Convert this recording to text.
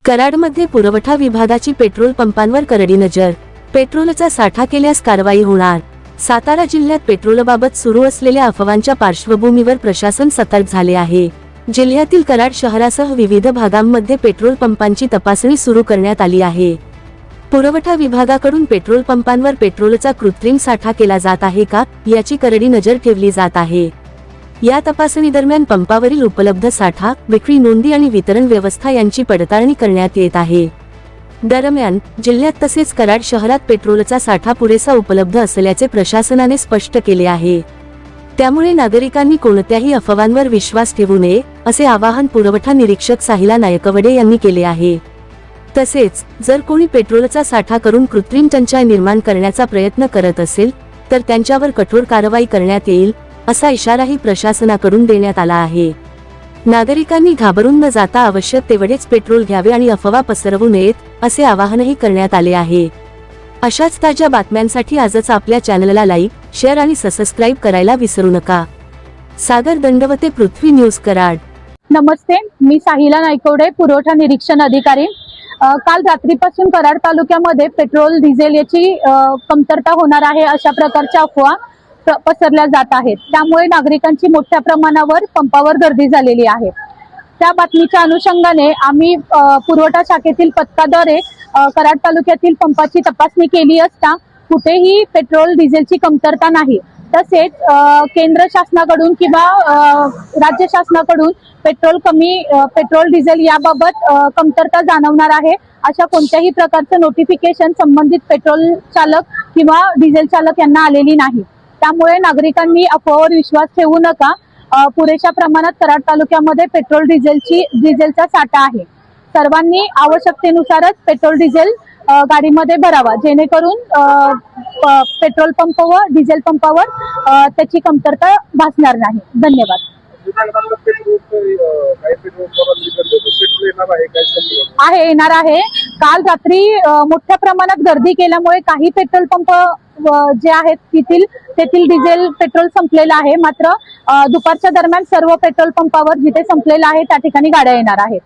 कराडमध्ये पुरवठा विभागाची पेट्रोल पंपांवर करडी नजर। पेट्रोलचा साठा केल्यास कारवाई होणार। सातारा जिल्ह्यात पेट्रोलबाबत सुरू असलेल्या अफवांच्या पार्श्वभूमीवर प्रशासन सतर्क झाले आहे। जिल्ह्यातील कराड शहरासह विविध भागांमध्ये पेट्रोल पंपांची तपासणी सुरू करण्यात आली आहे। पुरवठा विभागाकडून पेट्रोल पंपांवर पेट्रोलचा कृत्रिम साठा केला जात आहे का याची करडी नजर ठेवली जात आहे। या तपासणी दरम्यान पंपावरील उपलब्ध साठा, विक्री नोंदी आणि वितरण व्यवस्था यांची पडताळणी करण्यात येत आहे। दरम्यान जिल्ह्यात तसेच कराड शहरात पेट्रोलचा साठा पुरेसा उपलब्ध असल्याचे प्रशासनाने स्पष्ट केले आहे। त्यामुळे नागरिकांनी कोणत्याही अफवांवर विश्वास ठेवू नये असे आवाहन पुरवठा निरीक्षक साहिला नायकवडे यांनी केले आहे। तसेच जर कोणी पेट्रोलचा साठा करून कृत्रिम टंचाई निर्माण करण्याचा प्रयत्न करत असेल तर त्यांच्यावर कठोर कारवाई करण्यात येईल असा इशाराही प्रशासनाकडून देण्यात आला आहे। नागरिकांनी घाबरून न जाता आवश्यक तेवढेच पेट्रोल घ्यावे आणि अफवा पसरवू नयेत असे आवाहनही करण्यात आले आहे। अशाच ताज्या बातम्यांसाठी आजच आपल्या चॅनलला लाईक, शेअर आणि सबस्क्राईब करायला विसरू नका। सागर दंडवते, पृथ्वी न्यूज, कराड। नमस्ते, मी साहिला नायकवडे, पुरवठा निरीक्षण अधिकारी। काल रात्रीपासून कराड तालुक्यामध्ये पेट्रोल डिझेल याची कमतरता होणार आहे अशा प्रकारच्या अफवा पसरल्या जात आहेत। त्यामुळे नागरिकांची मोठ्या प्रमाणावर पंपावर गर्दी झालेली आहे। त्या बातमीच्या अनुषंगाने आम्ही पुरवठा शाखेतील पथकाद्वारे कराड तालुक्यातील पंपाची तपासणी केली असता कुठेही पेट्रोल डिझेलची कमतरता नाही। तसेच केंद्र शासनाकडून किंवा राज्य शासनाकडून पेट्रोल डिझेल याबाबत कमतरता जाणवणार आहे अशा कोणत्याही प्रकारचं नोटिफिकेशन संबंधित पेट्रोल चालक किंवा डिझेल चालक यांना आलेली नाही। त्यामुळे नागरिकांनी अफवावर विश्वास ठेवू नका। पुरेशा प्रमाणात कराड तालुक्यामध्ये पेट्रोल डिझेलचा साठा आहे। सर्वांनी आवश्यकतेनुसारच पेट्रोल डिझेल गाडीमध्ये भरावा, जेणेकरून पेट्रोल पंप व डिझेल पंपावर त्याची कमतरता भासणार नाही। धन्यवाद। येणार आहे। काल रात्री मोठ्या प्रमाणात गर्दी केल्यामुळे काही पेट्रोल पंप जे आहेत तेथील डिझेल पेट्रोल संपलेलं आहे। मात्र दुपारच्या दरम्यान सर्व पेट्रोल पंपावर जिथे संपलेलं आहे त्या ठिकाणी गाड्या येणार आहेत।